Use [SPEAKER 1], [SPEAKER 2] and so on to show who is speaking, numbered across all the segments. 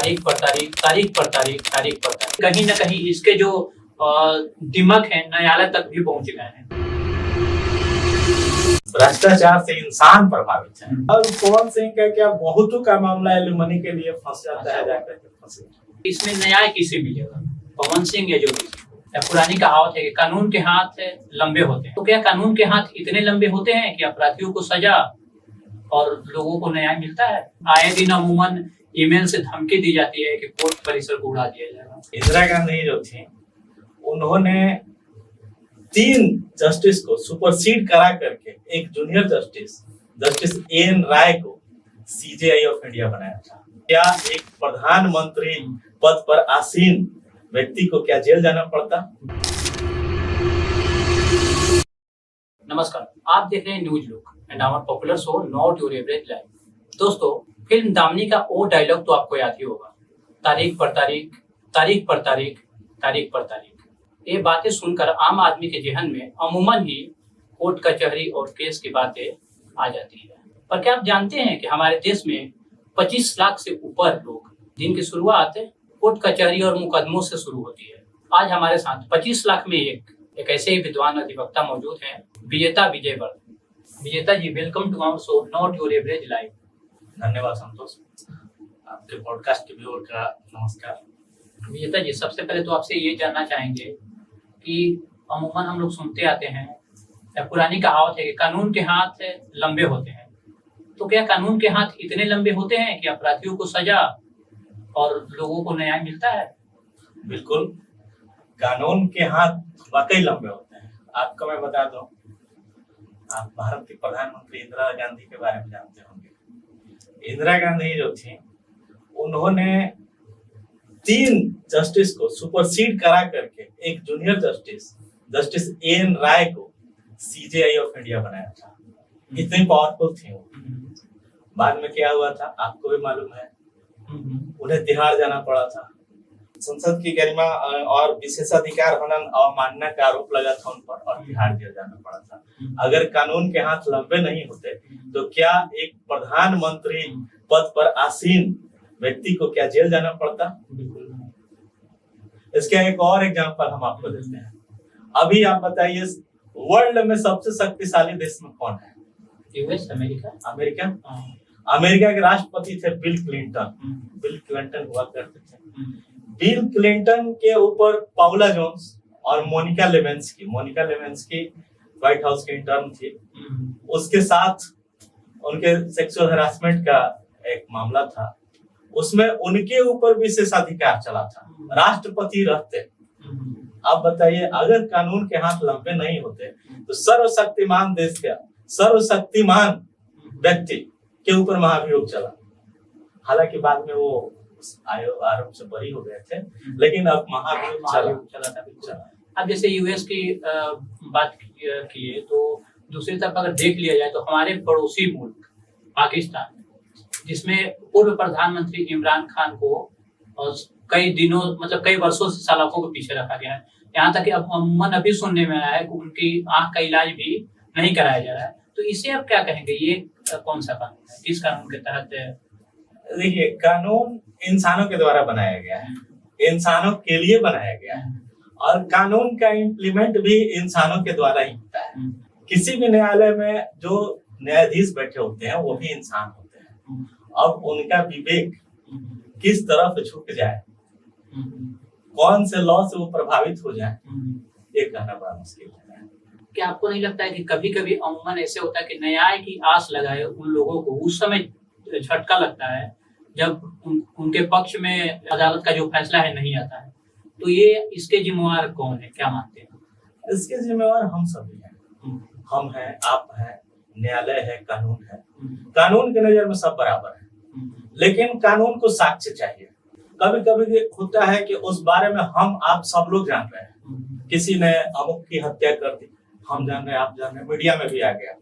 [SPEAKER 1] तारीख पर तारीख, तारीख पर तारीख, तारीख पर तारीख, कहीं ना कहीं इसके जो दिमाग है न्यायालय तक भी पहुंच गए हैं।
[SPEAKER 2] भ्रष्टाचार से इंसान प्रभावित है। और पवन सिंह का क्या बहुतों का मामला एलिमनी के लिए फंस जाता है, जाकर के फंसे।
[SPEAKER 1] इसमें न्याय किसे मिलेगा? पवन सिंह या जो पुरानी कहावत है कि कानून के हाथ लंबे होते हैं, तो क्या कानून के हाथ इतने लंबे होते हैं कि अपराधियों को सजा और लोगों को न्याय मिलता है? आए दिन अमूमन ईमेल से धमकी दी जाती है कि कोर्ट परिसर को उड़ा दिया जाएगा।
[SPEAKER 2] इंदिरा गांधी जो थी उन्होंने 3 जस्टिस को सुपरसीड करा करके एक जूनियर जस्टिस एन राय को सीजेआई ऑफ इंडिया बनाया था। क्या एक प्रधानमंत्री पद पर आसीन व्यक्ति को क्या जेल जाना पड़ता?
[SPEAKER 1] नमस्कार, आप देख रहे हैं news look and our popular show not your average life. दोस्तों, फिल्म दामिनी का वो डायलॉग तो आपको याद ही होगा, तारीख पर तारीख, तारीख पर तारीख, तारीख पर तारीख। ये बातें सुनकर आम आदमी के जहन में अमूमन ही कोर्ट कचहरी और केस की बातें आ जाती है। पर क्या आप जानते हैं कि हमारे देश में 25 लाख से ऊपर लोग, जिनकी शुरुआत कोर्ट कचहरी और मुकदमों से शुरू होती है। आज हमारे साथ 25 लाख में एक ऐसे ही विद्वान अधिवक्ता मौजूद हैं, विजेता Vijay Vardhan. Vijeta ji, welcome to our show not your average life.
[SPEAKER 2] धन्यवाद संतोष, आपके पॉडकास्ट के व्यूअर का नमस्कार।
[SPEAKER 1] विजेता जी, सबसे पहले तो आपसे ये जानना चाहेंगे कि अमूमन हम लोग सुनते आते हैं, पुरानी कहावत है कि कानून के हाथ लंबे होते हैं, तो क्या कानून के हाथ इतने लंबे होते हैं कि अपराधियों को सजा और लोगों को न्याय मिलता है?
[SPEAKER 2] बिल्कुल, कानून के हाथ वाकई लंबे होते हैं। आपको मैं बता दूं, आप भारत की प्रधानमंत्री इंदिरा गांधी के बारे में जानते होंगे। इंदिरा गांधी जो थी उन्होंने 3 जस्टिस को सुपरसीड करा करके एक जूनियर जस्टिस एन राय को सीजेआई ऑफ इंडिया बनाया था। इतनी पावरफुल थी वो। बाद में क्या हुआ था आपको भी मालूम है, उन्हें तिहाड़ जाना पड़ा था। संसद की गरिमा और विशेषाधिकार हनन अवमानना का आरोप लगा था उन पर और तिहाड़ जेल जाना पड़ा था। अगर कानून के हाथ लंबे नहीं होते तो क्या एक प्रधानमंत्री पद पर आसीन व्यक्ति को क्या जेल जाना पड़ता? इसका एक और एग्जांपल हम आपको देते हैं। अभी आप बताइए, वर्ल्ड में सबसे शक्तिशाली देश में कौन है?
[SPEAKER 1] US,
[SPEAKER 2] America. अमेरिका के राष्ट्रपति थे बिल क्लिंटन हुआ करते थे। बिल क्लिंटन के ऊपर पाउला जोन्स और मोनिका लेविन्स्की व्हाइट हाउस की इंटर्न थी। उसके साथ उनके सेक्सुअल हैरासमेंट का एक मामला था, उसमें उनके ऊपर विशेषाधिकार चला था, राष्ट्रपति रहते। अब बताइए, अगर कानून के हाथ लंबे नहीं होते तो सर्वशक्तिमान देश का सर्वशक्तिमान व्यक्ति के ऊपर महाभियोग चला। हालांकि बाद में वो आरोप से बरी हो गए थे, लेकिन अब महाभियोग चला।
[SPEAKER 1] अब जैसे यूएस की बात किए तो दूसरी तरफ अगर देख लिया जाए तो हमारे पड़ोसी मुल्क पाकिस्तान, जिसमें पूर्व प्रधानमंत्री इमरान खान को कई वर्षों से सलाखों के पीछे रखा गया है। यहाँ तक कि अब अमूमन अभी सुनने में आया है कि उनकी आंख का इलाज भी नहीं कराया जा रहा है। तो इसे आप क्या कहेंगे, ये कौन सा कानून है, किस कानून के तहत?
[SPEAKER 2] देखिए, कानून इंसानों के द्वारा बनाया गया है, इंसानों के लिए बनाया गया है, और कानून का इम्प्लीमेंट भी इंसानों के द्वारा ही होता है। किसी भी न्यायालय में जो न्यायाधीश बैठे होते हैं वो भी इंसान होते हैं। अब उनका विवेक किस तरफ झुक जाए, कौन से लॉ से वो प्रभावित हो जाए, ये कहना बड़ा मुश्किल है।
[SPEAKER 1] क्या आपको नहीं लगता है कि कभी कभी अमूमन ऐसे होता है कि न्याय की आस लगाए उन लोगों को उस समय झटका लगता है जब उनके पक्ष में अदालत का जो फैसला है नहीं आता है? तो ये इसके जिम्मेवार कौन है, क्या मानते हैं?
[SPEAKER 2] इसके जिम्मेवार हम सभी हैं। हम हैं, आप हैं, न्यायालय है, कानून है। कानून के नजर में सब बराबर है, लेकिन कानून को साक्ष्य चाहिए। कभी कभी होता है कि उस बारे में हम आप सब लोग जान रहे हैं, किसी ने अमुक की हत्या कर दी, हम जान रहे हैं, आप जान रहे हैं, मीडिया में भी आ गया,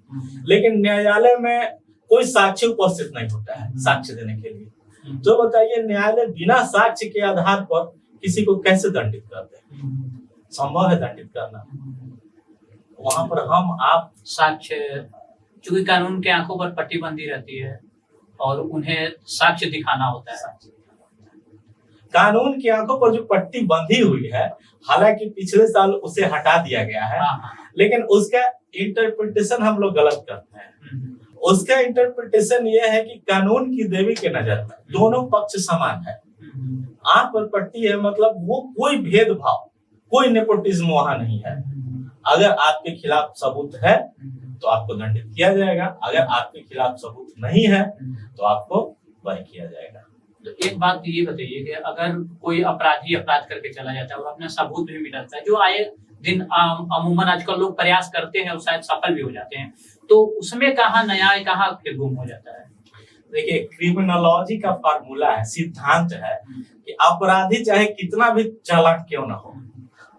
[SPEAKER 2] लेकिन न्यायालय में कोई साक्ष्य उपस्थित नहीं होता है साक्ष्य देने के लिए। तो बताइए, न्यायालय बिना साक्ष्य के आधार पर किसी को कैसे दंडित कर दे? संभव है दंडित करना? वहां पर हम आप
[SPEAKER 1] साक्ष्य, चूंकि कानून के आंखों पर पट्टी बंदी रहती है और उन्हें साक्ष्य दिखाना होता है।
[SPEAKER 2] कानून की आंखों पर जो पट्टी बंधी हुई है, हालांकि पिछले साल उसे हटा दिया गया है, लेकिन उसका इंटरप्रिटेशन हम लोग गलत करते हैं। उसका इंटरप्रिटेशन यह है कि कानून की देवी के नजर में दोनों पक्ष समान है। आंख पर पट्टी है मतलब वो कोई भेदभाव, कोई नेपोटिज्म वहां नहीं है। अगर आपके खिलाफ सबूत है तो आपको दंडित किया जाएगा, अगर आपके खिलाफ सबूत नहीं है तो आपको बरी किया जाएगा।
[SPEAKER 1] तो एक बात ये बताइए कि अगर कोई अपराधी अपराध करके चला जाता है और अपना सबूत भी मिटाता है, जो आए दिन अमूमन आजकल लोग प्रयास करते हैं और शायद सफल भी हो जाते हैं, तो उसमें कहाँ न्याय, कहाँ फिर गुम हो जाता है?
[SPEAKER 2] देखिए, क्रिमिनोलॉजी का फार्मूला है, सिद्धांत है कि अपराधी चाहे कितना भी चालाक क्यों ना हो,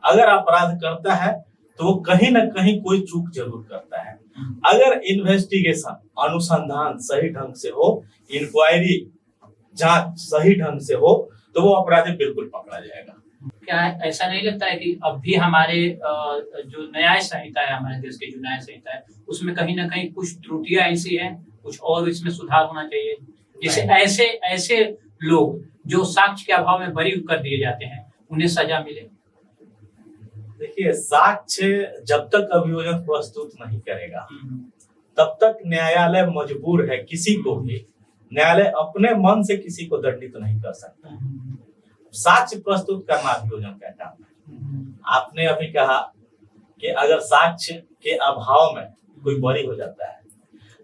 [SPEAKER 2] अगर अपराध करता है तो वो कहीं ना कहीं कोई चूक जरूर करता है। अगर इन्वेस्टिगेशन, अनुसंधान सही ढंग से हो, इंक्वायरी, जांच सही ढंग से हो, तो वो अपराधी बिल्कुल पकड़ा जाएगा।
[SPEAKER 1] क्या ऐसा नहीं लगता है कि अब भी हमारे जो न्याय संहिता है, हमारे देश की जो न्याय संहिता है, उसमें कहीं ना कहीं कुछ त्रुटियां ऐसी हैं, कुछ और इसमें सुधार होना चाहिए, जिससे ऐसे ऐसे लोग जो साक्ष्य के अभाव में बरी कर दिए जाते हैं उन्हें सजा मिले?
[SPEAKER 2] देखिए, साक्ष्य जब तक अभियोजन प्रस्तुत नहीं करेगा तब तक न्यायालय मजबूर है, किसी को भी न्यायालय अपने मन से किसी को दंडित नहीं कर सकता। साक्ष्य प्रस्तुत करना अभियोजन का काम है। आपने अभी कहा कि अगर साक्ष्य के अभाव में कोई बरी हो जाता है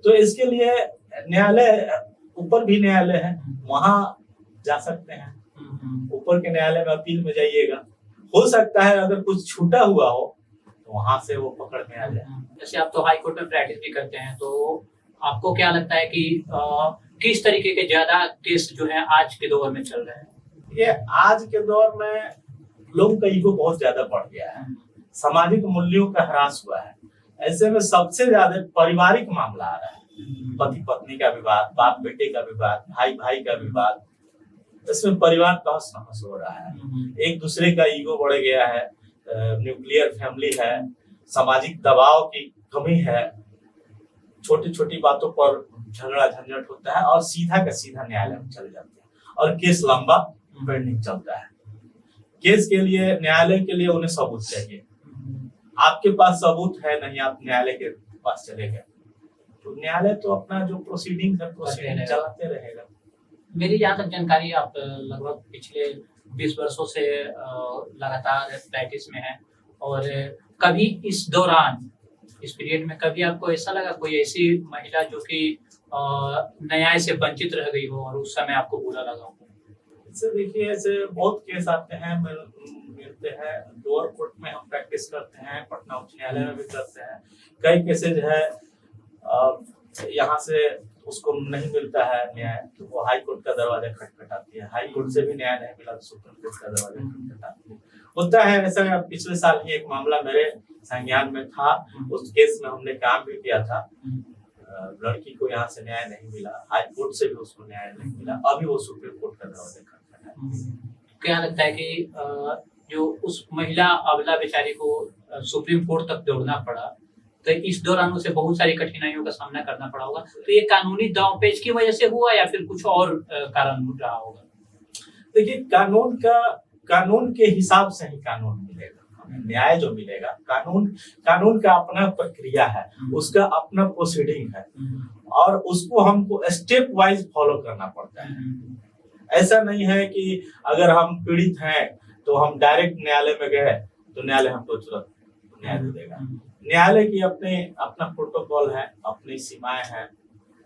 [SPEAKER 2] तो इसके लिए न्यायालय, ऊपर भी न्यायालय है, वहां जा सकते हैं, ऊपर के न्यायालय में अपील में जाइएगा। हो सकता है अगर कुछ छूटा हुआ हो तो वहां से वो पकड़ में आ जाए।
[SPEAKER 1] जैसे आप तो हाई कोर्ट में प्रैक्टिस भी करते हैं, तो आपको क्या लगता है कि किस तरीके के ज्यादा केस जो है आज के दौर में चल रहे हैं?
[SPEAKER 2] ये आज के दौर में लोगों का ईगो बहुत ज्यादा बढ़ गया है, सामाजिक मूल्यों का ह्रास हुआ है। ऐसे में सबसे ज्यादा पारिवारिक मामला आ रहा है, पति पत्नी का विवाद, बाप बेटे का विवाद, भाई भाई का विवाद। इसमें परिवार तहस नहस हो रहा है, एक दूसरे का ईगो बढ़ गया है, न्यूक्लियर फैमिली है, सामाजिक दबाव की कमी है, छोटी छोटी बातों पर झगड़ा झंझट होता है और सीधा का सीधा न्यायालय में चले जाते हैं और केस लंबा पेंडिंग चलता है। केस के लिए, न्यायालय के लिए उन्हें सबूत चाहिए। आपके पास सबूत है नहीं, आप न्यायालय के पास चले गए तो न्यायालय तो अपना जो प्रोसीडिंग है प्रोसीडिंग चलाते रहेगा।
[SPEAKER 1] मेरी जहाँ तक जानकारी, आप लगभग पिछले 20 वर्षों से लगातार प्रैक्टिस में हैं, और कभी इस दौरान, इस पीरियड में कभी आपको ऐसा लगा कोई ऐसी महिला जो कि न्याय से वंचित रह गई हो और उस समय आपको बुरा लगा हो?
[SPEAKER 2] देखिए, ऐसे बहुत केस आते हैं, मिलते हैं। लोअर कोर्ट में हम प्रैक्टिस करते हैं, पटना उच्च न्यायालय में भी करते हैं। कई केसेज है यहाँ से उसको नहीं मिलता है न्याय तो वो हाई कोर्ट का दरवाजा खटखटाती है, हाई कोर्ट से भी न्याय नहीं मिला तो सुप्रीम कोर्ट का दरवाजा खटखटाती है। होता है ऐसा। पिछले साल ही एक मामला मेरे संज्ञान में था, उस केस में हमने काम भी किया था। लड़की को यहाँ से न्याय नहीं मिला, हाई कोर्ट से भी उसको न्याय नहीं मिला, अभी वो सुप्रीम कोर्ट का दरवाजा खटखटाती है।
[SPEAKER 1] क्या लगता है कि जो उस महिला अबला बेचारी को सुप्रीम कोर्ट तक दौड़ना पड़ा, तो इस दौरान उसे बहुत सारी कठिनाइयों का सामना करना पड़ा होगा, तो ये कानूनी दांवपेच की वजह से हुआ या फिर कुछ और कारण रहा होगा?
[SPEAKER 2] देखिए, कानून के हिसाब से ही कानून मिलेगा, न्याय जो मिलेगा। कानून का अपना प्रक्रिया है, उसका अपना प्रोसीडिंग है और उसको हमको स्टेप वाइज फॉलो करना पड़ता है। ऐसा नहीं है कि अगर हम पीड़ित हैं तो हम डायरेक्ट न्यायालय में गए तो न्यायालय हमको तुरंत न्याय दे देगा। न्यायालय की अपना प्रोटोकॉल है, अपनी सीमाएं हैं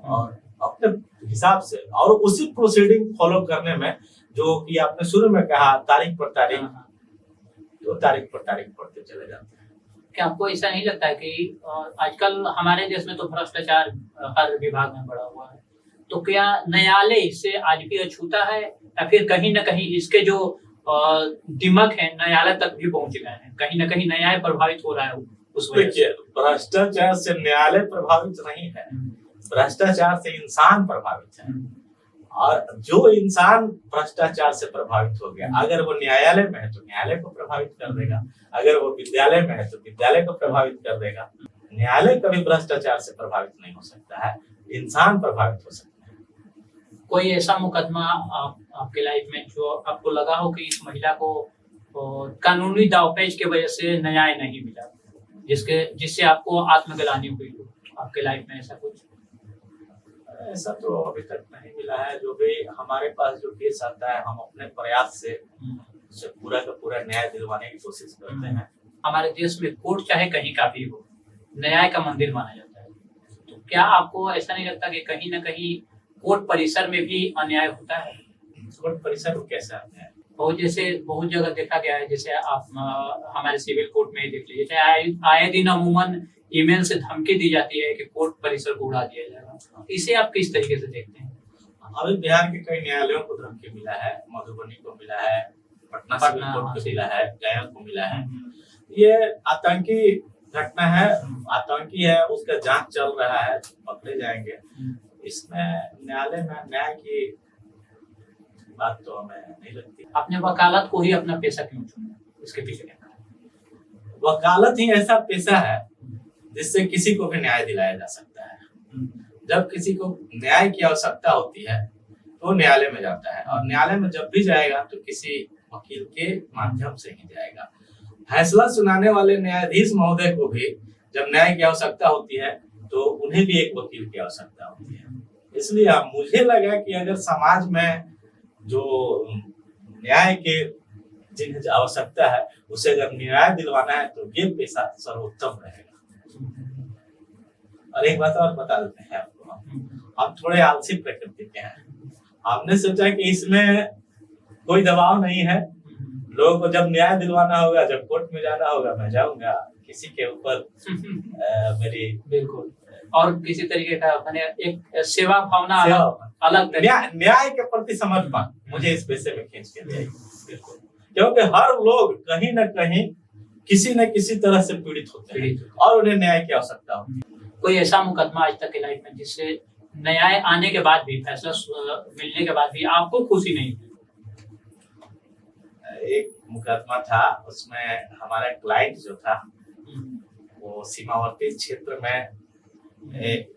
[SPEAKER 2] और अपने हिसाब से, और उसी प्रोसीडिंग फॉलो करने में, जो कि आपने शुरू में कहा तारीख पर तारीख, तो तारीख पर तारीख पढ़ते चले जाते हैं।
[SPEAKER 1] क्या आपको ऐसा नहीं लगता है कि आजकल हमारे देश में तो भ्रष्टाचार हर विभाग में बढ़ा हुआ है, तो क्या न्यायालय इससे आज भी अछूता है या फिर कहीं ना कहीं इसके जो दिमाग है न्यायालय तक भी पहुंच गए हैं, कहीं ना कहीं न्याय प्रभावित हो रहा है उस वजह से?
[SPEAKER 2] भ्रष्टाचार से न्यायालय प्रभावित नहीं है, भ्रष्टाचार से इंसान प्रभावित है। और जो इंसान भ्रष्टाचार से प्रभावित हो गया, अगर वो न्यायालय में है तो न्यायालय को प्रभावित कर देगा, अगर वो विद्यालय में है तो विद्यालय को प्रभावित कर देगा। न्यायालय कभी भ्रष्टाचार से प्रभावित नहीं हो सकता है, इंसान प्रभावित हो सकता है।
[SPEAKER 1] कोई ऐसा मुकदमा आपके लाइफ में जो आपको लगा हो कि इस महिला को कानूनी दावपेच की वजह से न्याय नहीं मिला, जिससे आपको आत्मग्लानि हुई हो आपके लाइफ में, ऐसा कुछ?
[SPEAKER 2] ऐसा तो अभी तक नहीं मिला है। जो भी हमारे पास जो केस आता है, हम अपने प्रयास से उसे पूरा का पूरा न्याय दिलवाने की कोशिश करते हैं।
[SPEAKER 1] हमारे देश में कोर्ट चाहे कहीं का भी हो, न्याय का मंदिर माना जाता है, तो क्या आपको ऐसा नहीं लगता कि कहीं ना कहीं कोर्ट परिसर में भी अन्याय होता है?
[SPEAKER 2] कोर्ट परिसर में कैसा अन्याय?
[SPEAKER 1] बहुत जगह देखा गया है, जैसे आप हमारे सिविल कोर्ट में ही देख लीजिए, चाहे आए दिन अमूमन ईमेल से धमकी दी जाती है कि कोर्ट परिसर को उड़ा दिया जाएगा। इसे आप किस तरीके से देखते हैं?
[SPEAKER 2] अभी बिहार के कई न्यायालयों को धमकी मिला है, मधुबनी को मिला है, पटना सिविल कोर्ट को मिला है, गया को मिला है। ये आतंकी घटना है, आतंकी है, उसका जांच चल रहा है, पकड़े जाएंगे। इसमें न्यायालय में न्याय की बात तो हमें नहीं लगती।
[SPEAKER 1] आपने वकालत को ही अपना पेशा क्यों चुना, इसके पीछे क्या कारण है?
[SPEAKER 2] वकालत ही ऐसा पेशा है जिससे किसी को भी न्याय दिलाया जा सकता है। जब किसी को न्याय की आवश्यकता होती है तो न्यायालय में जाता है, और न्यायालय में जब भी जाएगा तो किसी वकील के माध्यम से ही जाएगा। फैसला सुनाने वाले न्यायाधीश महोदय को भी जब न्याय की आवश्यकता होती है तो उन्हें भी एक वकील की आवश्यकता होती है। इसलिए मुझे लगा कि अगर समाज में जो न्याय के जिन्हें आवश्यकता है उसे अगर न्याय दिलवाना है तो ये पेशा सर्वोत्तम रहेगा। और एक बात और बता देते हैं आपको, हम थोड़े आलसी प्रकृति के हैं। हमने सोचा कि इसमें कोई दबाव नहीं है, लोगों को जब न्याय दिलवाना होगा, जब कोर्ट में जाना होगा, मैं जाऊंगा। किसी के ऊपर मेरी
[SPEAKER 1] बिल्कुल, और किसी तरीके का मैंने एक सेवा भावना अलग
[SPEAKER 2] न्याय के प्रति समर्पण मुझे इस पेशे में खींच के दिया। बिल्कुल, क्योंकि हर लोग कहीं न कहीं किसी न किसी तरह से पीड़ित होते हैं और उन्हें न्याय की आवश्यकता होती है।
[SPEAKER 1] कोई ऐसा मुकदमा आज तक की लाइफ में जिससे न्याय आने के बाद भी, फैसला मिलने के बाद भी आपको खुशी नहीं हुई?
[SPEAKER 2] एक मुकदमा था, उसमें हमारा क्लाइंट जो था वो सीमावर्ती क्षेत्र में एक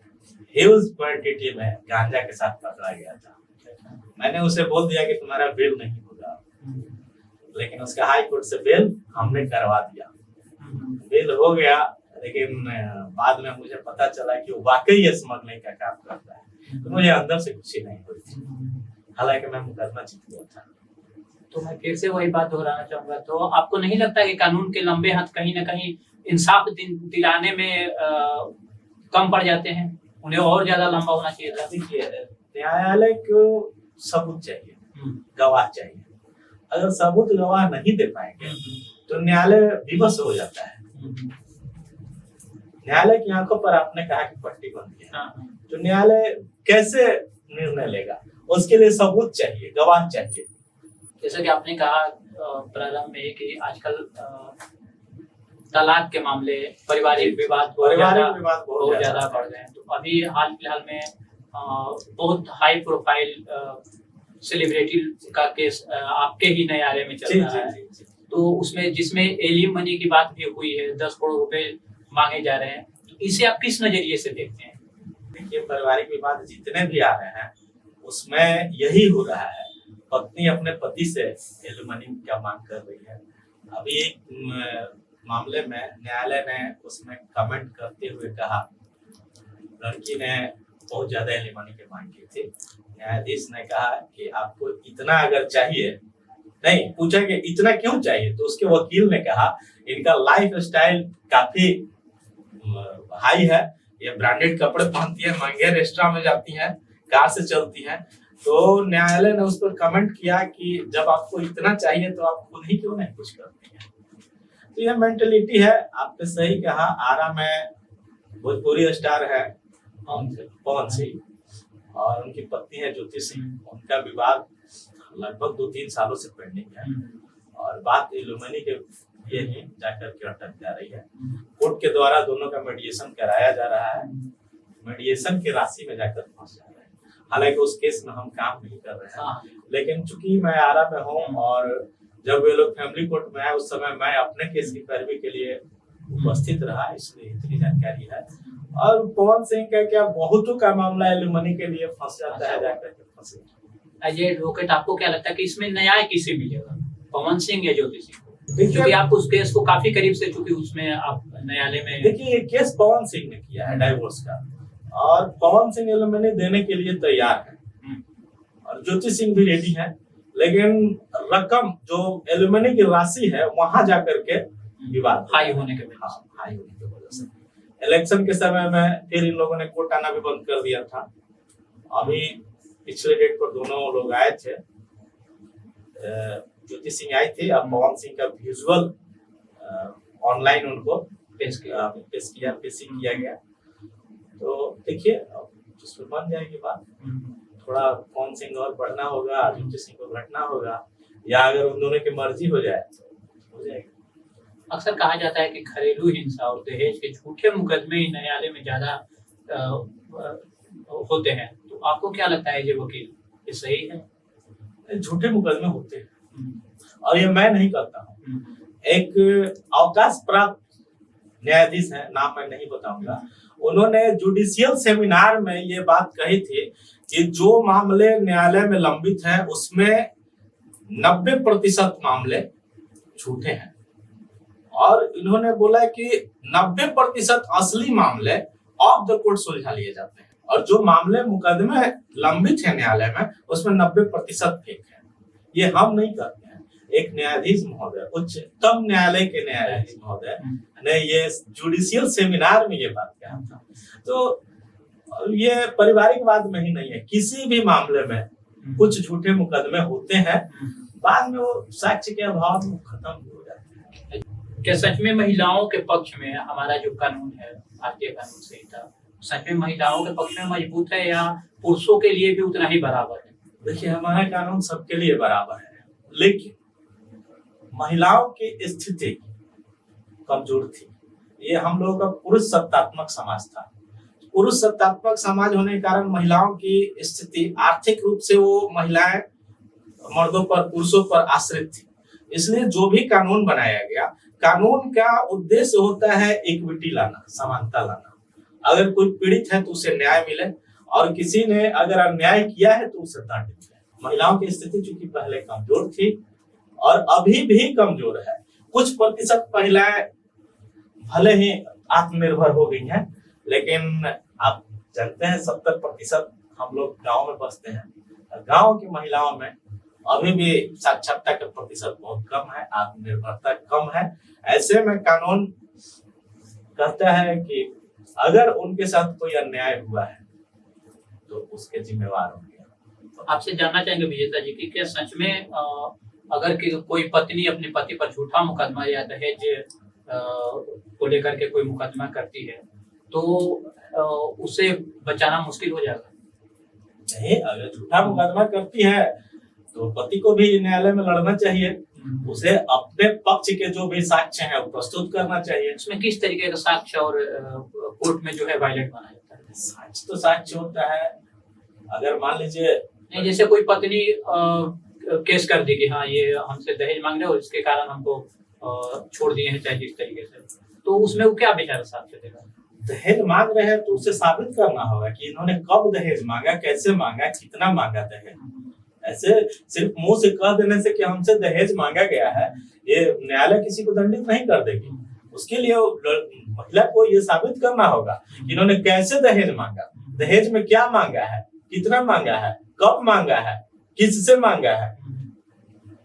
[SPEAKER 2] ह्यूज क्वांटिटी में गांजा के साथ पकड़ा गया था। मैंने उसे बोल दिया कि तुम्हारा बेल नहीं होगा, लेकिन उसका हाई कोर्ट से बेल हमने करवा दिया। बेल हो गया, लेकिन बाद में मुझे पता चला कि वो वाकई ये स्मगलिंग का काम करता है, तो मुझे अंदर से खुशी नहीं हुई थी, हालांकि मैं मुकदमा जीत गया था।
[SPEAKER 1] तो मैं फिर से वही बात दोहराना चाहूंगा, तो आपको नहीं लगता कि कानून के लंबे हाथ कहीं ना कहीं इंसाफ दिलाने में कम पड़ जाते हैं, उन्हें और ज्यादा लंबा होना चाहिए था?
[SPEAKER 2] देखिए, न्यायालय को सबूत चाहिए, गवाह चाहिए। अगर सबूत गवाह नहीं दे पाएंगे तो न्यायालय विवश हो जाता है। न्यायालय की आंखों पर आपने कहा कि पट्टी बंधी है, तो न्यायालय कैसे निर्णय लेगा? उसके लिए सबूत चाहिए, गवाह चाहिए।
[SPEAKER 1] जैसा कि आपने कहा प्रारंभ में कि आजकल तलाक के मामले, पारिवारिक विवाद बहुत ज्यादा बढ़ गए हैं। तो अभी हाल फिलहाल में बहुत हाई प्रोफाइल सेलिब्रिटी का केस आपके ही न्यायालय में चल रहा है। तो उसमें जिसमें एलिमनी की बात भी हुई है, 10 करोड़ रुपए मांगे जा रहे हैं, तो इसे आप किस नजरिए से देखते हैं?
[SPEAKER 2] देखिए, पारिवारिक विवाद जितने भी आ रहे हैं उसमें यही हो रहा है, पत्नी अपने पति से एलिमनी का मांग कर रही है। अभी एक मामले में न्यायालय ने उसमें कमेंट करते हुए कहा, लड़की ने बहुत ज्यादा एलिमनी की मांग की थी। न्यायाधीश ने कहा कि आपको इतना अगर चाहिए, नहीं पूछा कि इतना क्यों चाहिए, तो उसके वकील ने कहा इनका लाइफ स्टाइल काफी हाई है, ये ब्रांडेड कपड़े पहनती है, महंगे रेस्टोरेंट में जाती हैं, कार से चलती हैं। तो न्यायालय ने उस पर कमेंट किया कि जब आपको इतना चाहिए तो आप खुद ही क्यों नहीं कुछ करती हैं। तो यह मेंटलिटी है। आपने सही कहा, आरा में भोजपुरी स्टार है पवन सिंह और उनकी पत्नी है ज्योति सिंह, उनका विवाद लगभग 2-3 सालों से पेंडिंग है और बात एलिमनी के ये ही जाकर के अटक जा रही है। कोर्ट के द्वारा दोनों का मेडिएशन कराया जा रहा है, मेडिएशन की राशि में जाकर फंस जा रहे हैं। हालांकि उस केस में हम काम नहीं कर रहे हैं, लेकिन चूंकि मैं आरा में हूँ और जब वे लोग फैमिली कोर्ट में आए उस समय मैं अपने केस की पैरवी के लिए उपस्थित रहा, इसलिए इतनी जानकारी है। और पवन सिंह का क्या, बहुतों का मामला एलिमनी के लिए फंस जाता है, जाकर के फंसे।
[SPEAKER 1] एज ए एडवोकेट आपको क्या लगता है कि इसमें न्याय किसे मिलेगा, पवन सिंह या ज्योति सिंह को?
[SPEAKER 2] देखिए,
[SPEAKER 1] क्योंकि आप उस केस को काफी करीब से, चूंकि उसमें आप न्यायालय में।
[SPEAKER 2] देखिए ये केस पवन सिंह ने किया है डाइवोर्स का, और पवन सिंह एलिमनी देने के लिए तैयार है और ज्योति सिंह भी रेडी है, लेकिन रकम जो एलिमनी की राशि है वहां जाकर के विवाद
[SPEAKER 1] हाई होने के वजह से।
[SPEAKER 2] हाँ, हाई होने की वजह से इलेक्शन के समय में फिर इन लोगों ने कोर्ट आना भी बंद कर दिया था। अभी पिछले डेट पर दोनों लोग आए थे, ज्योति सिंह आई थी, अब पवन सिंह का विजुअल ऑनलाइन उनको पेश किया गया। तो देखिए उसमें बन जाएगी बात, थोड़ा पवन सिंह और बढ़ना होगा, ज्योति सिंह को घटना होगा, या अगर उन दोनों की मर्जी हो जाए तो हो जाएगी।
[SPEAKER 1] अक्सर कहा जाता है कि घरेलू हिंसा और दहेज के झूठे मुकदमे ही न्यायालय में ज्यादा होते हैं, तो आपको क्या लगता है ये वकील, ये सही है?
[SPEAKER 2] झूठे मुकदमे होते हैं और ये मैं नहीं करता हूँ। एक अवकाश प्राप्त न्यायाधीश है, नाम मैं नहीं बताऊंगा, उन्होंने जुडिशियल सेमिनार में ये बात कही थी कि जो मामले न्यायालय में लंबित हैं उसमें 90% मामले झूठे हैं, और इन्होंने बोला कि 90% असली मामले ऑफ द कोर्ट सुलझा लिए जाते हैं, और जो मामले मुकदमे लंबित है न्यायालय में उसमें 90% फेक है। ये हम नहीं करते हैं। एक न्यायाधीश महोदय, उच्चतम न्यायालय के न्यायाधीश महोदय ने ये जुडिशियल सेमिनार में ये बात कहा था। तो ये पारिवारिकवाद में ही नहीं है, किसी भी मामले में कुछ झूठे मुकदमे होते हैं, बाद में वो साक्ष्य के अभाव में खत्म हो जाते हैं।
[SPEAKER 1] क्या सच में महिलाओं के पक्ष में हमारा जो कानून है, भारतीय कानून संहिता, सच में महिलाओं के पक्ष में मजबूत है या पुरुषों के लिए भी उतना ही बराबर है?
[SPEAKER 2] देखिए हमारा कानून सबके लिए बराबर है, लेकिन महिलाओं की स्थिति कमजोर थी। ये हम लोगों का पुरुष सत्तात्मक समाज था। पुरुष सत्तात्मक समाज होने के कारण महिलाओं की स्थिति आर्थिक रूप से, वो महिलाएं मर्दों पर, पुरुषों पर आश्रित थी। इसलिए जो भी कानून बनाया गया, कानून का उद्देश्य होता है इक्विटी लाना, समानता लाना। अगर कोई पीड़ित है तो उसे न्याय मिले, और किसी ने अगर अन्याय किया है तो उसे दंड मिले। महिलाओं की स्थिति चूंकि पहले कमजोर थी और अभी भी कमजोर है। कुछ प्रतिशत महिलाएं भले ही आत्मनिर्भर हो गई हैं, लेकिन आप जानते हैं 70% हम लोग गांव में बसते हैं। गांव की महिलाओं में अभी भी साक्षरता का प्रतिशत बहुत कम है, आत्मनिर्भरता कम है। ऐसे में कानून कहता है कि अगर उनके साथ कोई अन्याय हुआ है तो उसके जिम्मेवार होंगे।
[SPEAKER 1] तो आपसे जानना चाहेंगे विजेता जी की, क्या सच में अगर कोई पत्नी अपने पति पर झूठा मुकदमा या दहेज को लेकर के कोई मुकदमा करती है तो उसे बचाना मुश्किल हो जाएगा?
[SPEAKER 2] नहीं, अगर झूठा मुकदमा करती है तो पति को भी न्यायालय में लड़ना चाहिए। उसे अपने पक्ष के जो भी साक्ष्य है वो प्रस्तुत करना चाहिए।
[SPEAKER 1] इसमें किस तरीके का साक्ष्य और कोर्ट में जो है वायलेट माना जाता है?
[SPEAKER 2] साक्ष्य तो साक्ष्य होता है। अगर मान लीजिए,
[SPEAKER 1] नहीं, जैसे कोई पत्नी केस कर दी कि हाँ ये हमसे दहेज मांग रहे हो, इसके कारण हमको छोड़ दिए हैं, चाहे जिस तरीके से, तो उसमें वो क्या बेचारा साक्ष्य देगा?
[SPEAKER 2] दहेज मांग रहे हैं तो उसे साबित करना होगा कि इन्होंने कब दहेज मांगा, कैसे मांगा, कितना मांगा दहेज। ऐसे सिर्फ मुंह से कह देने से कि हमसे दहेज मांगा गया है, ये न्यायालय किसी को दंडित नहीं कर देगी। उसके लिए महिला को ये साबित करना होगा कि इन्होंने कैसे दहेज मांगा, दहेज में क्या मांगा है, कितना मांगा है, कब मांगा है, किससे मांगा है।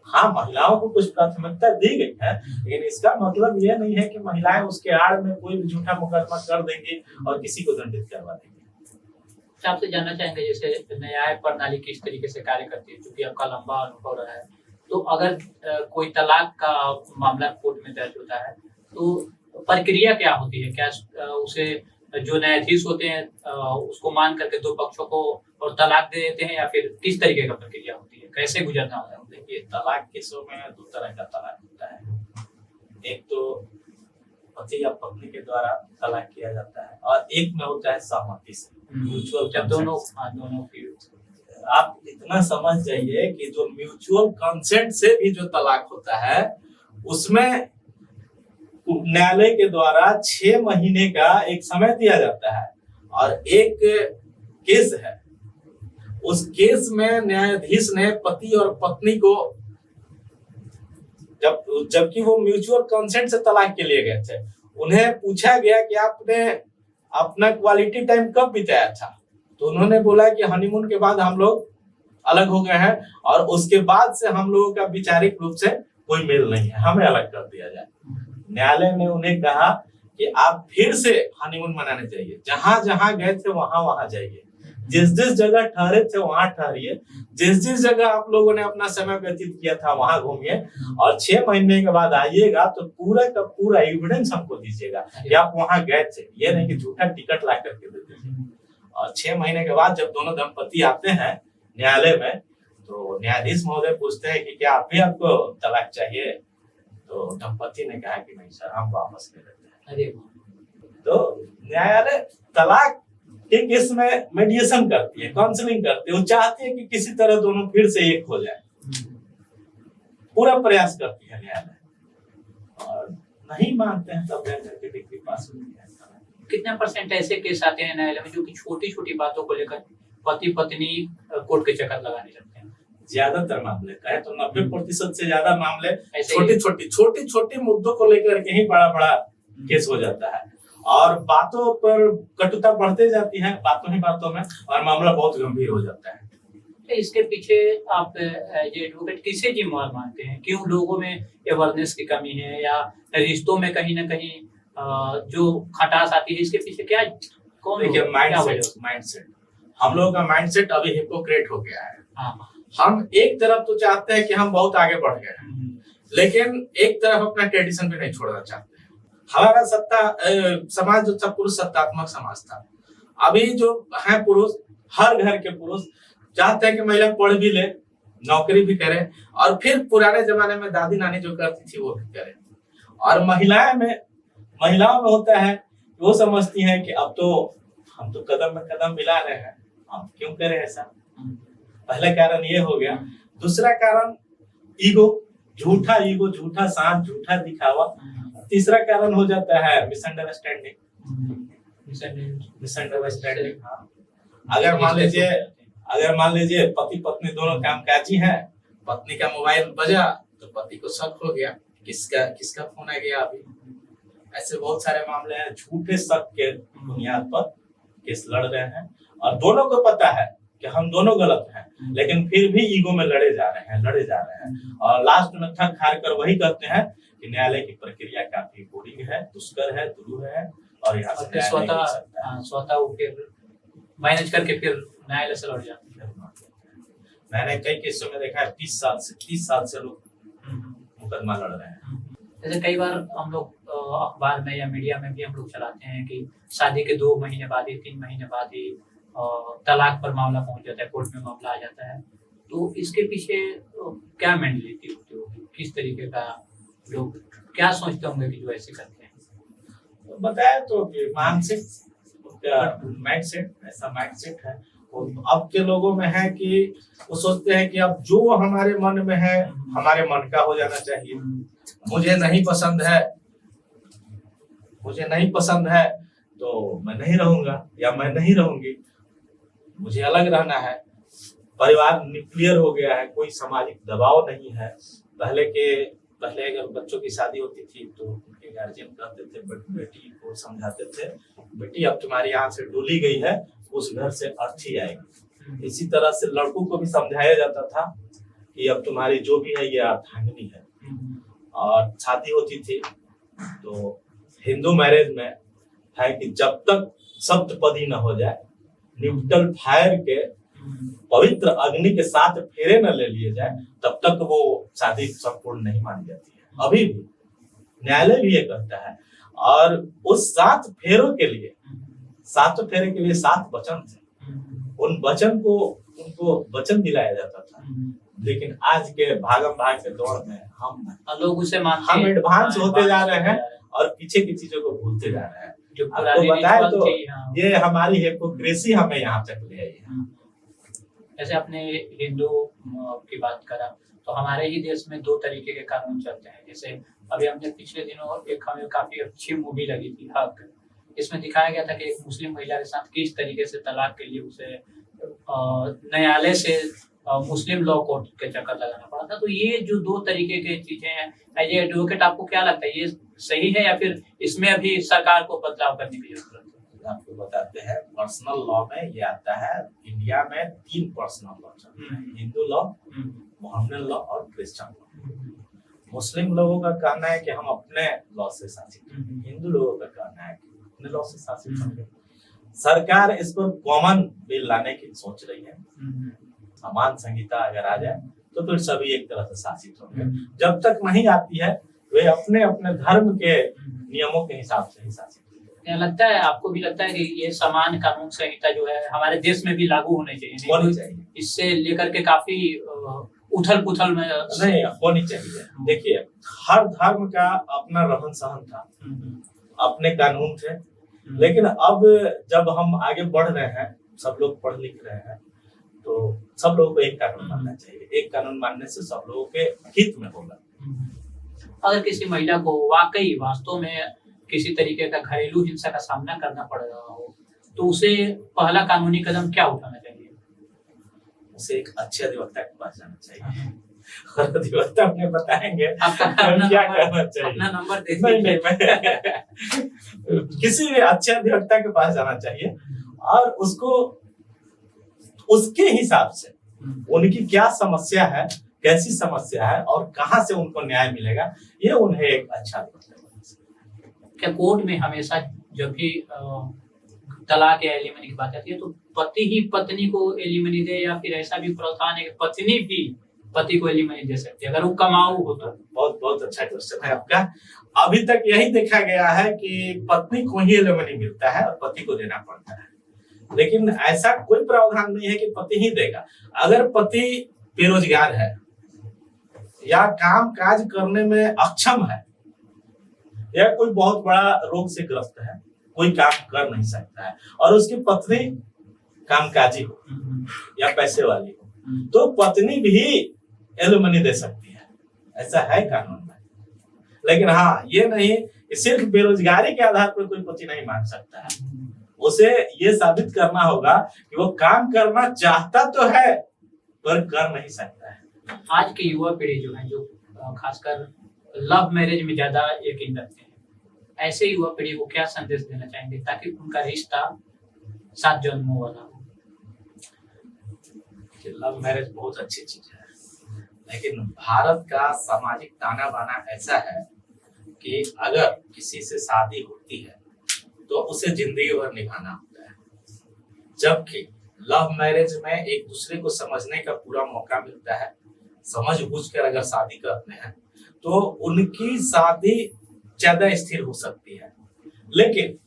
[SPEAKER 2] हाँ, महिलाओं को कुछ प्राथमिकता दी गई है, लेकिन इसका मतलब यह नहीं है कि महिलाएं उसके आड़ में कोई भी झूठा मुकदमा कर देंगी और किसी को दंडित करवा देंगी।
[SPEAKER 1] आपसे जानना चाहेंगे जैसे न्याय प्रणाली किस तरीके से कार्य करती है, क्योंकि आपका लंबा अनुभव रहा है, तो अगर कोई तलाक का मामला कोर्ट में दर्ज होता है तो प्रक्रिया क्या होती है? क्या उसे जो न्यायाधीश होते हैं उसको मान करके दो पक्षों को और तलाक दे देते हैं, या फिर किस तरीके का प्रक्रिया होती है, कैसे गुजरना होता है?
[SPEAKER 2] देखिए, तलाक केसों में दो तरह का तलाक होता है। एक तो पति या पत्नी के द्वारा तलाक किया जाता है, और एक में होता है सहमति से, म्यूचुअल।
[SPEAKER 1] दोनों की
[SPEAKER 2] आप इतना समझ जाइए कि जो म्यूचुअल कंसेंट से भी जो तलाक होता है उसमें न्यायालय के द्वारा 6 महीने का एक समय दिया जाता है और एक केस है, उस केस में न्यायाधीश ने पति और पत्नी को जबकि वो म्यूचुअल कंसेंट से तलाक के लिए गए थे, उन्हें पूछा गया कि आपने अपना क्वालिटी टाइम कब बिताया था, तो उन्होंने बोला कि हनीमून के बाद हम लोग अलग हो गए हैं और उसके बाद से हम लोगों का वैचारिक रूप से कोई मेल नहीं है, हमें अलग कर दिया जाए। न्यायालय ने उन्हें कहा कि आप फिर से हनीमून मनाने जाइए, जहां जहां गए थे वहां वहां जाइए, जिस जिस जगह ठहरे थे वहां ठहरिए, जिस जिस जगह आप लोगों ने अपना समय व्यतीत किया था वहां घूमिए और 6 महीने के बाद आइएगा तो पूरा का पूरा एविडेंस हमको दीजिएगा कि आप वहां गए थे, ये नहीं कि झूठा टिकट ला करके दे दीजिए। और 6 महीने के बाद जब दोनों दंपति आते हैं न्यायालय में तो न्यायाधीश महोदय पूछते हैं कि क्या अभी आपको तलाक चाहिए, तो दंपति ने कहा कि नहीं सर, हम वापस ले लेते हैं। तो न्यायालय तलाक के केस में मेडिएशन करती है, काउंसलिंग करती है, वो चाहती है कि किसी तरह दोनों फिर से एक हो जाए, पूरा प्रयास करती है न्यायालय और नहीं मानते हैं तब जाकर के डिग्री पास होती है।
[SPEAKER 1] कितना परसेंट ऐसे केस आते हैं न्यायालय में जो कि छोटी छोटी बातों को लेकर पति पत्नी कोर्ट के चक्कर लगाने लगते हैं?
[SPEAKER 2] ज्यादातर मामले कहे तो 90% से ज्यादा मामले
[SPEAKER 1] ऐसे
[SPEAKER 2] छोटी छोटी मुद्दों को लेकर के ही बड़ा बड़ा केस हो जाता है और बातों पर कटुता बढ़ते जाती है, बातों ही बातों में, और मामला बहुत गंभीर हो जाता है।
[SPEAKER 1] इसके पीछे आप ये एडवोकेट किसे जिम्मेवार मानते हैं? क्यों लोगों में अवेयरनेस की कमी है या रिश्तों में कहीं ना कहीं जो खटास आती है, इसके पीछे क्या कौन?
[SPEAKER 2] देखिए माइंडसेट हम लोगों का माइंडसेट अभी हिपोक्रेट हो गया है। हम एक तरफ तो चाहते हैं कि हम बहुत आगे बढ़ गए हैं, लेकिन एक तरफ अपना ट्रेडिशन भी नहीं छोड़ना चाहते हैं। हमारा समाज जो था पुरुष सत्तात्मक समाज था, अभी जो है पुरुष, हर घर के पुरुष चाहते हैं कि महिला पढ़ भी ले, नौकरी भी करे और फिर पुराने जमाने में दादी नानी जो करती थी वो भी करे। और महिलाओं में होता है, वो समझती हैं कि अब तो हम तो कदम में कदम मिला रहे हैं, हम क्यों करें ऐसा। पहला कारण ये हो गया। दूसरा कारण ईगो, झूठा सांस, झूठा दिखावा। तीसरा कारण हो जाता है मिसअंडरस्टैंडिंग। हाँ। अगर मान लीजिए पति पत्नी दोनों कामकाजी हैं, पत्नी का मोबाइल बजा तो पति को शक हो गया, किसका फोन आ गया अभी। ऐसे बहुत सारे मामले हैं, झूठे शक के बुनियाद पर केस लड़ रहे हैं और दोनों को पता है कि हम दोनों गलत हैं, लेकिन फिर भी ईगो में लड़े जा रहे हैं और लास्ट में थक हार कर वही कहते हैं कि न्यायालय की प्रक्रिया काफी बोरिंग है, दुष्कर है, दुरूह है और यहाँ से
[SPEAKER 1] स्वतः वो फिर मैनेज करके फिर न्यायालय से लड़ जाते हैं।
[SPEAKER 2] मैंने कई केसों में देखा है 30 साल से लोग मुकदमा लड़ रहे हैं।
[SPEAKER 1] जैसे कई बार हम लोग अखबार में या मीडिया में भी हम लोग चलाते हैं कि शादी के 2 महीने बाद ही 3 महीने बाद ही तलाक पर मामला पहुंच जाता है, कोर्ट में मामला आ जाता है। तो इसके पीछे क्या मेंटालिटी होती होगी, किस तरीके का लोग क्या सोचते होंगे कि जो ऐसे करते हैं?
[SPEAKER 2] तो बताया तो कि मानसिक माइंडसेट है। अब के लोगों में है कि वो सोचते हैं कि अब जो हमारे मन में है हमारे मन का हो जाना चाहिए। मुझे नहीं पसंद है तो मैं नहीं रहूंगा या मैं नहीं रहूंगी, मुझे अलग रहना है। परिवार न्यूक्लियर हो गया है, कोई सामाजिक दबाव नहीं है। पहले अगर बच्चों की शादी होती थी तो उनके गार्जियन कहते थे, बेटी को समझाते थे, बेटी अब तुम्हारी यहाँ से डोली गई है, उस घर से अर्थी आएगी। इसी तरह से लड़कों को भी समझाया जाता था कि अब तुम्हारी जो भी है ये अर्धांगिनी है। और शादी होती थी तो हिंदू मैरिज में है कि जब तक सप्तपदी न हो जाए, न्यूट्रल फायर के पवित्र अग्नि के 7 फेरे न ले लिए जाए, तब तक वो शादी संपूर्ण नहीं मानी जाती है। अभी भी न्यायालय भी ये कहता है। और उस 7 फेरों के लिए 7 वचन थे, उन वचन को उनको वचन दिलाया जाता था। लेकिन आज के भागम भाग के दौर में हम
[SPEAKER 1] लोग उसे मानते
[SPEAKER 2] हम एडवांस होते जा रहे हैं और पीछे की चीजों को भूलते जा रहे हैं। आपको बताए तो ये हमारी हिपोक्रेसी हमें यहाँ तक ले आई है।
[SPEAKER 1] जैसे आपने हिंदू की बात करा, तो हमारे ही देश में दो तरीके के कानून चलते हैं। जैसे अभी हमने पिछले दिनों एक हमें काफी अच्छी मूवी लगी थी हक, इसमें दिखाया गया था कि एक मुस्लिम महिला के साथ किस तरीके से तलाक के लिए उसे न्यायालय से मुस्लिम लॉ कोर्ट के चक्कर लगाना पड़ा था। तो ये जो दो तरीके की चीजें हैं, एज एडवोकेट आपको क्या लगता है, ये सही है या फिर इसमें अभी सरकार को बदलाव करने की जरूरत है?
[SPEAKER 2] आपको बताते हैं, पर्सनल लॉ में ये आता है, इंडिया में 3 पर्सनल लॉ चलते हैं, हिंदू लॉ, मोहम्मदन लॉ और क्रिश्चियन लॉ। मुस्लिम लोगों का कहना है कि हम अपने लॉ से शासित हैं, हिंदू लोगों का कहना है कि अपने लॉ से शासित होंगे। सरकार इस पर कॉमन बिल लाने की सोच रही है, समान संहिता अगर आ जाए तो फिर सभी एक तरह से शासित होंगे। जब तक नहीं आती है वे अपने अपने धर्म के नियमों के हिसाब से ही शासित होंगे।
[SPEAKER 1] क्या लगता है, आपको भी लगता है कि ये समान कानून संहिता जो है हमारे देश में भी लागू होनी चाहिए? इससे लेकर के काफी उथल पुथल में
[SPEAKER 2] नहीं होनी चाहिए। देखिए, हर धर्म का अपना रहन सहन था, अपने कानून थे, लेकिन अब जब हम आगे बढ़ रहे हैं, सब लोग पढ़ लिख रहे हैं, तो सब लोगों को एक कानून मानना चाहिए। एक कानून मानने से सब लोगों के हित में होगा।
[SPEAKER 1] अगर किसी महिला को वाकई वास्तव में किसी तरीके का घरेलू हिंसा का सामना करना पड़ रहा हो, तो उसे पहला कानूनी कदम क्या उठाना चाहिए?
[SPEAKER 2] उसे एक अच्छे अधिवक्ता के पास जाना चाहिए और अधिवक्ता अपने बताएंगे
[SPEAKER 1] आपका
[SPEAKER 2] क्या करना चाहिए।
[SPEAKER 1] अपना नंबर दे
[SPEAKER 2] नहीं, किसी भी अच्छे अधिवक्ता के पास जाना चाहिए और उसको उसके हिसाब से उनकी क्या समस्या है, कैसी समस्या है और कहां से उनको न्याय मिलेगा, ये उन्हें एक अच्छा अधिवक्ता बना सकता है।
[SPEAKER 1] क्या कोर्ट में हमेशा जब भी तलाक या एलिमनी की बात आती है तो पति ही पत्नी को एलिमनी दे, या फिर ऐसा भी प्रावधान है कि पत्नी भी पति को एलिमनी दे सकती है अगर वो कमाऊ हो तो?
[SPEAKER 2] बहुत बहुत अच्छा क्वेश्चन है आपका। अभी तक यही देखा गया है कि पत्नी को ही एलिमनी मिलता है और पति को देना पड़ता है, लेकिन ऐसा कोई प्रावधान नहीं है कि पति ही देगा। अगर पति बेरोजगार है या काम काज करने में अक्षम है या कोई बहुत बड़ा रोग से ग्रस्त है, कोई काम कर नहीं सकता है और उसकी पत्नी कामकाजी हो या पैसे वाली हो, तो पत्नी भी एलिमनी दे सकती है, ऐसा है कानून में। लेकिन हाँ, ये नहीं कि सिर्फ बेरोजगारी के आधार पर कोई पति नहीं मांग सकता है। उसे ये साबित करना होगा कि वो काम करना चाहता तो है पर कर नहीं सकता है।
[SPEAKER 1] आज की युवा पीढ़ी जो है, जो खासकर लव मैरिज में ज्यादा यकीन रखते हैं, ऐसे युवा पीढ़ी को क्या संदेश देना चाहेंगे ताकि उनका रिश्ता 7 जन्मों वाला हो?
[SPEAKER 2] लव मैरिज बहुत अच्छी चीज है, लेकिन भारत का सामाजिक ताना बाना ऐसा है कि अगर किसी से शादी होती है तो उसे जिंदगी भर निभाना होता है, जबकि लव मैरिज में एक दूसरे को समझने का पूरा मौका मिलता है। समझ बूझ कर अगर शादी करते हैं तो उनकी शादी ज्यादा स्थिर हो सकती है। लेकिन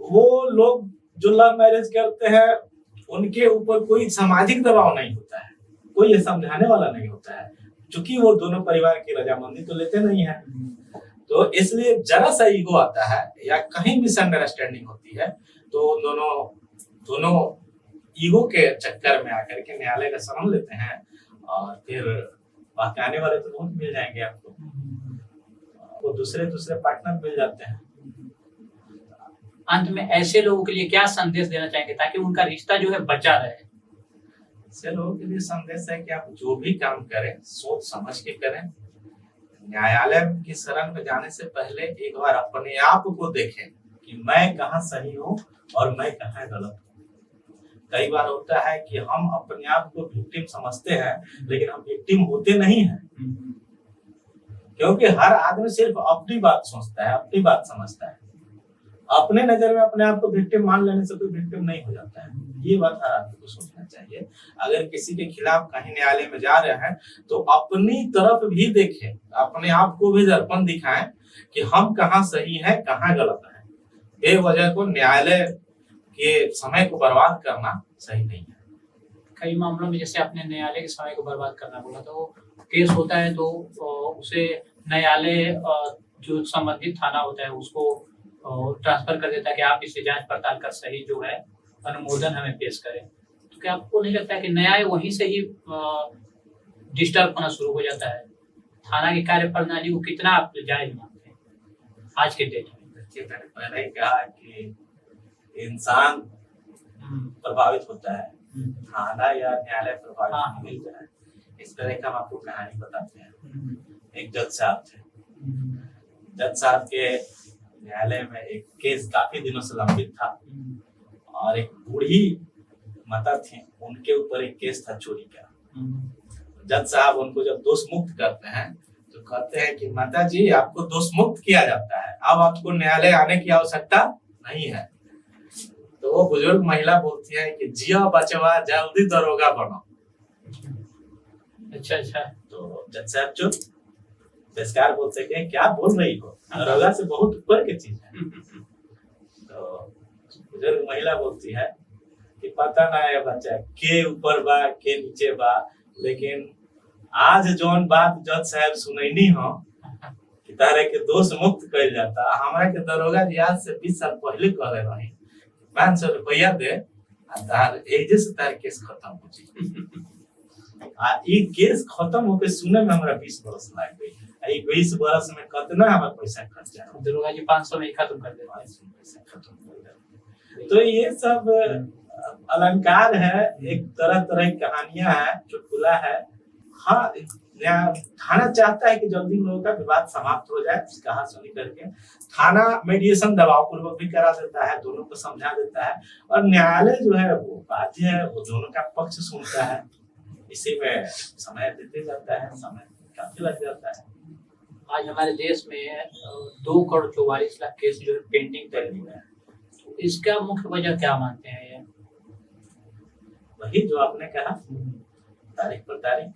[SPEAKER 2] वो लोग जो लव मैरिज करते हैं उनके ऊपर कोई सामाजिक दबाव नहीं होता है, कोई ये समझाने वाला नहीं होता है, क्योंकि वो दोनों परिवार की रजामंदी तो लेते नहीं है। तो इसलिए जरा सा ईगो आता है या कहीं मिसअंडरस्टैंडिंग होती है तो दोनों ईगो के चक्कर में आकर के न्यायालय का शरण लेते हैं और फिर बाकी आने वाले तो बहुत मिल जाएंगे आपको, वो दूसरे पार्टनर मिल जाते हैं।
[SPEAKER 1] अंत में ऐसे लोगों के लिए क्या संदेश देना चाहेंगे ताकि उनका रिश्ता जो है बचा रहे?
[SPEAKER 2] ऐसे लोगों के लिए संदेश है कि आप जो भी काम करें सोच समझ के करें। न्यायालय की शरण में जाने से पहले एक बार अपने आप को देखें कि मैं कहाँ सही हूँ और मैं कहाँ गलत हूँ। कई बार होता है कि हम अपने आप को विक्टिम समझते हैं, लेकिन हम विक्टिम होते नहीं हैं, क्योंकि हर आदमी सिर्फ अपनी बात सोचता है, अपनी बात समझता है। अपने नजर में अपने आप को विक्टिम मान लेने से कोई विक्टिम नहीं हो जाता है। ये बात हर आदमी को सोचना चाहिए। अगर किसी के खिलाफ कहीं न्यायालय में जा रहे हैं तो अपनी तरफ भी देखें, अपने आप को भी दर्पण दिखाएं कि हम कहाँ सही है कहाँ गलत है। बेवजह को न्यायालय के समय को बर्बाद करना सही नहीं है।
[SPEAKER 1] कई मामलों में जैसे आपने न्यायालय के समय को बर्बाद करना बोला, तो केस होता है तो उसे न्यायालय जो संबंधित थाना होता है उसको ट्रांसफर कर देता है कि आप इसे जांच पड़ताल कर सही जो है अनुमोदन हमें पेश करें। तो क्या आपको नहीं लगता है कि न्याय वहीं से ही डिस्टर्ब होना शुरू हो जाता है। थाना की कार्य प्रणाली को कितना आप जायज मानते हैं आज के डेट में?
[SPEAKER 2] देखिए, मैंने पहले ही कहा कि इंसान प्रभावित होता है, थाना या न्यायालय प्रभावित नहीं होता है। इस तरह का हम आपको कहानी बताते हैं। एक जज साहब थे, जज साहब के न्यायालय में एक केस काफी दिनों से लंबित था और एक बूढ़ी माता थी, उनके ऊपर एक केस था चोरी का। जज साहब उनको जब दोष मुक्त करते हैं तो कहते हैं कि माता जी, आपको दोष मुक्त किया जाता है, अब आपको न्यायालय आने की आवश्यकता नहीं है। तो वो बुजुर्ग महिला बोलती है कि जिया बचवा, जल्दी दरोगा बनो।
[SPEAKER 1] अच्छा।
[SPEAKER 2] तो जज साहब चुप। पेशकार बोलते हैं, क्या बोल रही हो, दरोगा से बहुत ऊपर की चीज है। तो बुजुर्ग महिला बोलती है कि पता ना है बच्चा के ऊपर बा के नीचे बा, लेकिन आज जौन बात जज साहब सुनैनी हो कि तारे के दोष मुक्त कइल जाता, हमरा के दरोगा जी आज से 20 साल पहले कहले रही 500 रुपया दे आ तार एजे से तार केस खत्म हो जी। आ ई केस खत्म होके सुने में हमरा 20 बरस लाग गई। ई 20 बरस में कितना हमारा पैसा खर्चा हो,
[SPEAKER 1] दरोगा जी 500 में ही खत्म कर देते हैं।
[SPEAKER 2] पैसा खत्म कर देते। तो ये सब अलंकार है, एक तरह तरह की कहानियां है, चुटकुला है। हाँ, थाना चाहता है कि जल्दी लोगों का विवाद समाप्त हो जाए, कहा सुनी करके थाना मीडिएशन दबाव पूर्वक भी करा देता है, दोनों को समझा देता है, और न्यायालय जो है वो बाध्य है, वो दोनों का पक्ष सुनता है। इसी में समय देते जाता है, समय काफी लग जाता है।
[SPEAKER 1] आज हमारे देश में 2,44,00,000 केस जो है पेंडिंग पड़े हुए हैं, तो इसका मुख्य वजह क्या मानते हैं? ये
[SPEAKER 2] वही जो आपने कहा, तारीख पर तारीख।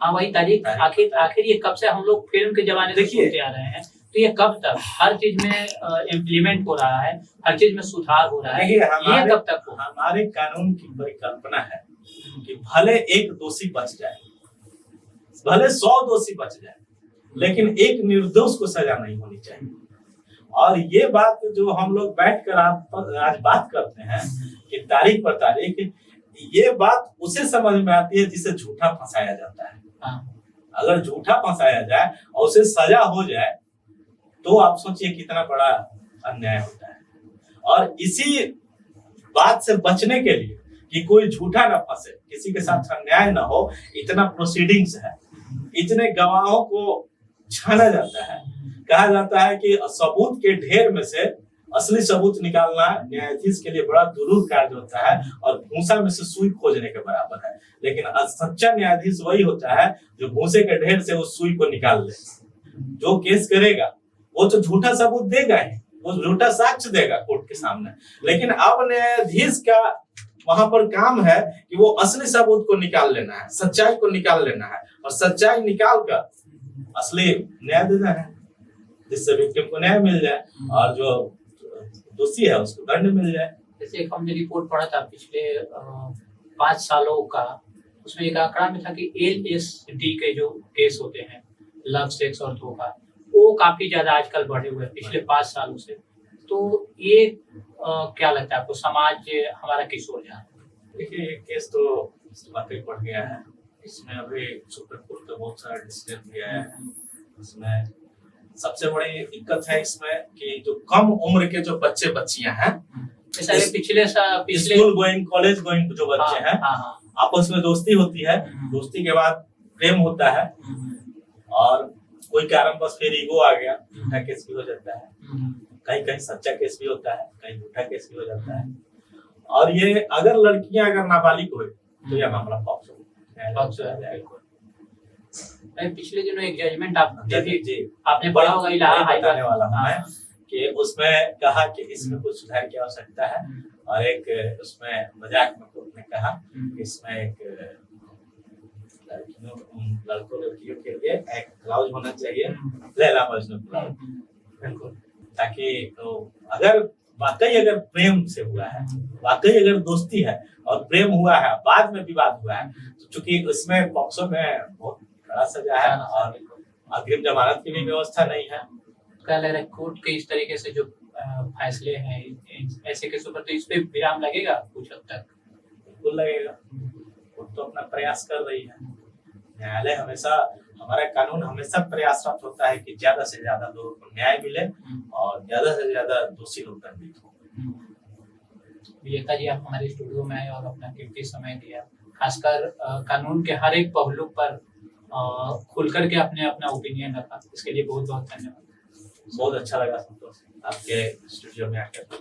[SPEAKER 1] हाँ, वही तारीख। आखिर ये कब से हम लोग फिल्म के जमाने से सुनते आ रहे हैं, तो ये कब तक हर चीज में इम्प्लीमेंट हो रहा है, हर चीज में सुधार हो रहा है, ये कब तक हो?
[SPEAKER 2] हमारे कानून की परिकल्पना है कि भले एक दोषी बच जाए, भले 100 दोषी बच जाए, लेकिन एक निर्दोष को सजा नहीं होनी चाहिए। और ये बात जो हम लोग बैठ कर आज बात करते हैं कि तारीख पर तारीख, ये बात उसे समझ में आती है जिसे झूठा फंसाया जाता है। अगर झूठा फंसाया जाए और उसे सजा हो जाए तो आप सोचिए कितना बड़ा अन्याय होता है। और इसी बात से बचने के लिए कि कोई झूठा ना फंसे, किसी के साथ अन्याय ना हो, इतना प्रोसीडिंग्स है, इतने गवाहों को छाना जाता है। कहा जाता है कि सबूत के ढेर में से असली सबूत निकालना न्यायाधीश के लिए बड़ा दुरूह कार्य होता है और भूसा में से सुई खोजने के बराबर है। लेकिन सच्चा न्यायाधीश वही होता है जो भूसे के ढेर से उस सुई को निकाल ले। जो केस करेगा वो तो झूठा सबूत देगा ही, वो झूठा साक्ष्य देगा कोर्ट के सामने, लेकिन अब न्यायाधीश का वहां पर काम है कि वो असली सबूत को निकाल लेना है, सच्चाई को निकाल लेना है, और सच्चाई निकाल कर असली न्याय देना है, जिससे विक्टिम को न्याय मिल जाए और जो दोषी है उसको दंड मिल जाए।
[SPEAKER 1] जैसे एक हमने रिपोर्ट पढ़ा था पिछले 5 सालों का, उसमें एक आंकड़ा में था कि LSD के जो केस होते हैं, लव, सेक्स और धोखा, वो काफी ज्यादा आजकल बढ़े हुए हैं पिछले 5 सालों से। तो ये क्या लगता है आपको, समाज हमारा किस ओर जा रहा है?
[SPEAKER 2] देखिए, ये केस तो वाकई बढ़ गया है। इसमें अभी सुप्रीम कोर्ट का बहुत सारा डिसीजन दिया है। इसमें सबसे बड़ी दिक्कत है इसमें कि जो कम उम्र के जो बच्चे बच्चियां हैं,
[SPEAKER 1] पिछले
[SPEAKER 2] स्कूल गोइंग, कॉलेज गोइंग जो बच्चे हैं, आपस में दोस्ती होती है, दोस्ती के बाद प्रेम होता है, और कोई कारण बस फिर ईगो आ गया, झूठा केस भी हो जाता है, कहीं कहीं सच्चा केस भी होता है, कहीं झूठा केस भी हो जाता है। और ये अगर लड़कियां अगर नाबालिग हुए तो यह मामला पक्ष
[SPEAKER 1] पिछले दिनों एक जजमेंट आपने पढ़ा होगा, इलाहाबाद
[SPEAKER 2] बताने वाला हूं मैं कि उसमें कहा कि इसमें कुछ सुधार की आवश्यकता है, और एक उसमें मजाक में कोर्ट ने कहा कि इसमें एक लड़कों लड़कियों के लिए एक क्लाउज होना चाहिए, लैला मजनू क्लाउज, ताकि तो अगर वाकई अगर प्रेम से हुआ है, वाकई अगर दोस्ती है और प्रेम हुआ है, बाद में विवाद हुआ है, तो चूंकि उसमें पॉक्सो में बहुत बड़ा सजा है और अग्रिम जमानत की भी व्यवस्था नहीं है।
[SPEAKER 1] क्या लग रहा है कोर्ट के इस तरीके से जो फैसले हैं ऐसे केसों पर, तो इस पे विराम लगेगा कुछ हद तक?
[SPEAKER 2] बिल्कुल लगेगा। कोर्ट तो अपना प्रयास कर रही है। न्यायालय हमेशा, हमारा कानून हमेशा प्रयासरत होता है कि ज्यादा से ज्यादा लोगों को न्याय मिले और ज्यादा से ज्यादा दोषी लोग दंडित हो।
[SPEAKER 1] विजेता जी, आप हमारे स्टूडियो में आए और अपना कीमती समय दिया, खासकर कानून के हर एक पहलू पर खुल करके आपने अपना ओपिनियन रखा, इसके लिए बहुत बहुत धन्यवाद।
[SPEAKER 2] बहुत अच्छा लगा संतोष आपके स्टूडियो में आकर।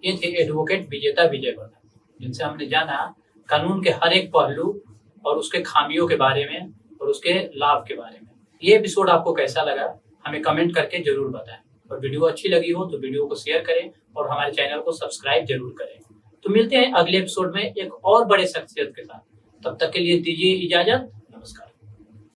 [SPEAKER 1] ये थे एडवोकेट विजेता विजयवर्धन, जिनसे हमने जाना कानून के हर एक पहलू और उसके खामियों के बारे में और उसके लाभ के बारे में। ये एपिसोड आपको कैसा लगा हमें कमेंट करके जरूर बताएं, और वीडियो अच्छी लगी हो तो वीडियो को शेयर करें और हमारे चैनल को सब्सक्राइब जरूर करें। तो मिलते हैं अगले एपिसोड में एक और बड़े शख्सियत के साथ। तब तक के लिए दीजिए इजाजत।